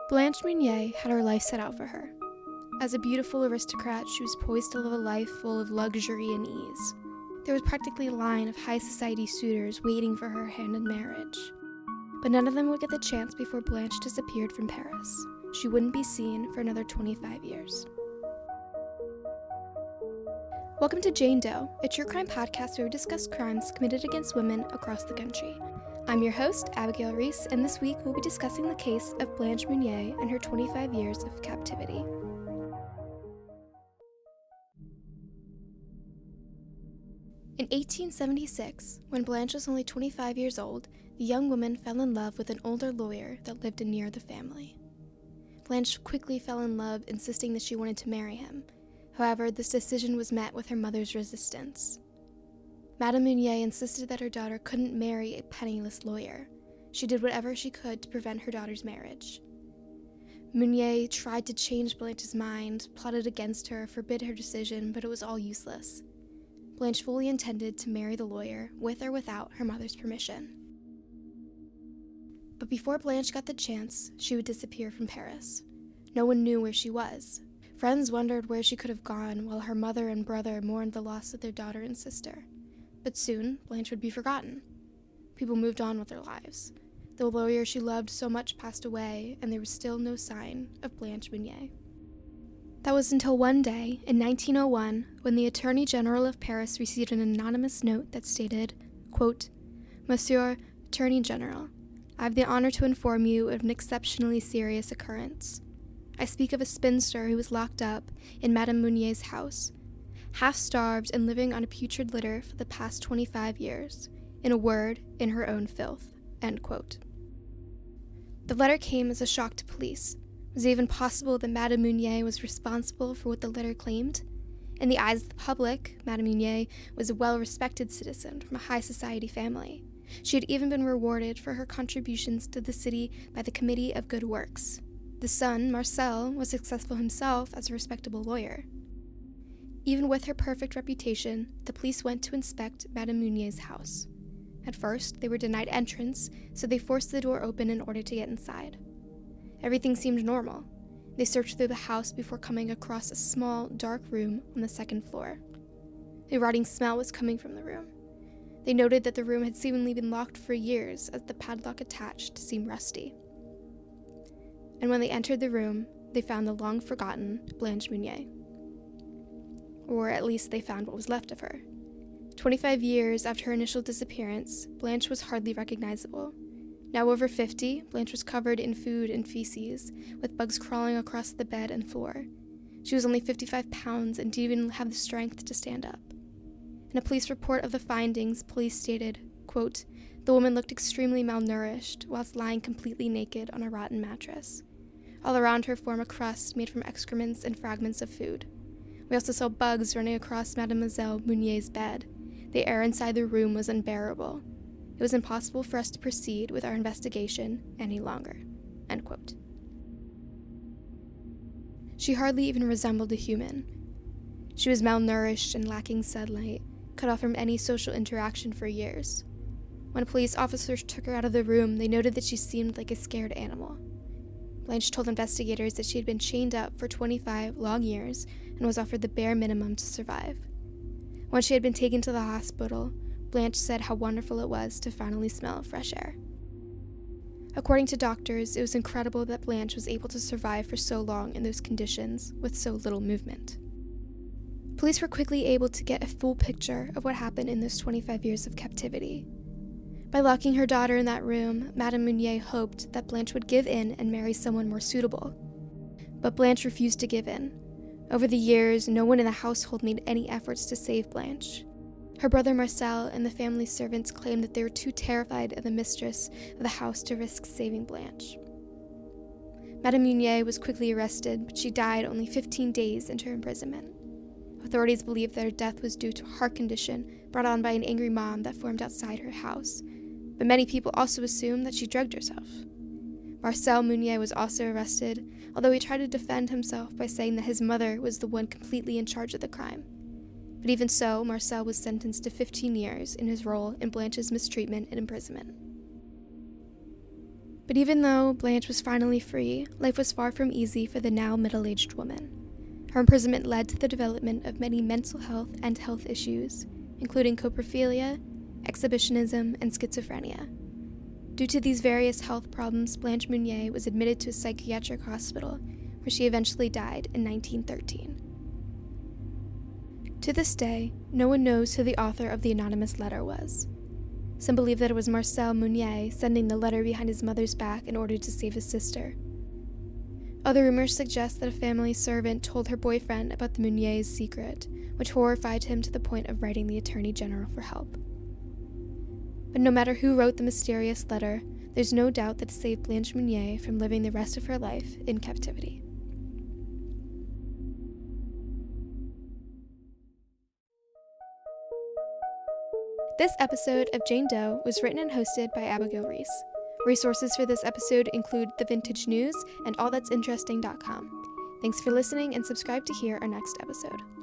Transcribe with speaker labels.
Speaker 1: Blanche Monnier had her life set out for her. As a beautiful aristocrat, she was poised to live a life full of luxury and ease. There was practically a line of high society suitors waiting for her hand in marriage. But none of them would get the chance before Blanche disappeared from Paris. She wouldn't be seen for another 25 years. Welcome to Jane Doe, a true crime podcast where we discuss crimes committed against women across the country. I'm your host, Abigail Reese, and this week we'll be discussing the case of Blanche Monnier and her 25 years of captivity. In 1876, when Blanche was only 25 years old, the young woman fell in love with an older lawyer that lived near the family. Blanche quickly fell in love, insisting that she wanted to marry him. However, this decision was met with her mother's resistance. Madame Monnier insisted that her daughter couldn't marry a penniless lawyer. She did whatever she could to prevent her daughter's marriage. Monnier tried to change Blanche's mind, plotted against her, forbid her decision, but it was all useless. Blanche fully intended to marry the lawyer, with or without her mother's permission. But before Blanche got the chance, she would disappear from Paris. No one knew where she was. Friends wondered where she could have gone, while her mother and brother mourned the loss of their daughter and sister. But soon, Blanche would be forgotten. People moved on with their lives. The lawyer she loved so much passed away, and there was still no sign of Blanche Monnier. That was until one day, in 1901, when the Attorney General of Paris received an anonymous note that stated, quote, "Monsieur Attorney General, I have the honor to inform you of an exceptionally serious occurrence. I speak of a spinster who was locked up in Madame Monnier's house, half-starved and living on a putrid litter for the past 25 years. In a word, in her own filth." End quote. The letter came as a shock to police. Was it even possible that Madame Monnier was responsible for what the letter claimed? In the eyes of the public, Madame Monnier was a well-respected citizen from a high society family. She had even been rewarded for her contributions to the city by the Committee of Good Works. The son, Marcel, was successful himself as a respectable lawyer. Even with her perfect reputation, the police went to inspect Madame Monnier's house. At first, they were denied entrance, so they forced the door open in order to get inside. Everything seemed normal. They searched through the house before coming across a small, dark room on the second floor. A rotting smell was coming from the room. They noted that the room had seemingly been locked for years, as the padlock attached seemed rusty. And when they entered the room, they found the long-forgotten Blanche Monnier. Or at least they found what was left of her. 25 years after her initial disappearance, Blanche was hardly recognizable. Now over 50, Blanche was covered in food and feces, with bugs crawling across the bed and floor. She was only 55 pounds and didn't even have the strength to stand up. In a police report of the findings, police stated, quote, "The woman looked extremely malnourished, whilst lying completely naked on a rotten mattress. All around her formed a crust made from excrements and fragments of food. We also saw bugs running across Mademoiselle Monnier's bed. The air inside the room was unbearable. It was impossible for us to proceed with our investigation any longer." End quote. She hardly even resembled a human. She was malnourished and lacking sunlight, cut off from any social interaction for years. When police officers took her out of the room, they noted that she seemed like a scared animal. Blanche told investigators that she had been chained up for 25 long years and was offered the bare minimum to survive. Once she had been taken to the hospital, Blanche said how wonderful it was to finally smell fresh air. According to doctors, it was incredible that Blanche was able to survive for so long in those conditions with so little movement. Police were quickly able to get a full picture of what happened in those 25 years of captivity. By locking her daughter in that room, Madame Monnier hoped that Blanche would give in and marry someone more suitable. But Blanche refused to give in. Over the years, no one in the household made any efforts to save Blanche. Her brother Marcel and the family servants claimed that they were too terrified of the mistress of the house to risk saving Blanche. Madame Monnier was quickly arrested, but she died only 15 days into her imprisonment. Authorities believed that her death was due to a heart condition brought on by an angry mob that formed outside her house, but many people also assumed that she drugged herself. Marcel Monnier was also arrested, although he tried to defend himself by saying that his mother was the one completely in charge of the crime. But even so, Marcel was sentenced to 15 years in his role in Blanche's mistreatment and imprisonment. But even though Blanche was finally free, life was far from easy for the now middle-aged woman. Her imprisonment led to the development of many mental health and health issues, including coprophilia, exhibitionism, and schizophrenia. Due to these various health problems, Blanche Monnier was admitted to a psychiatric hospital, where she eventually died in 1913. To this day, no one knows who the author of the anonymous letter was. Some believe that it was Marcel Monnier sending the letter behind his mother's back in order to save his sister. Other rumors suggest that a family servant told her boyfriend about the Monniers' secret, which horrified him to the point of writing the Attorney General for help. But no matter who wrote the mysterious letter, there's no doubt that it saved Blanche Monnier from living the rest of her life in captivity. This episode of Jane Doe was written and hosted by Abigail Reese. Resources for this episode include The Vintage News and allthat'sinteresting.com. Thanks for listening and subscribe to hear our next episode.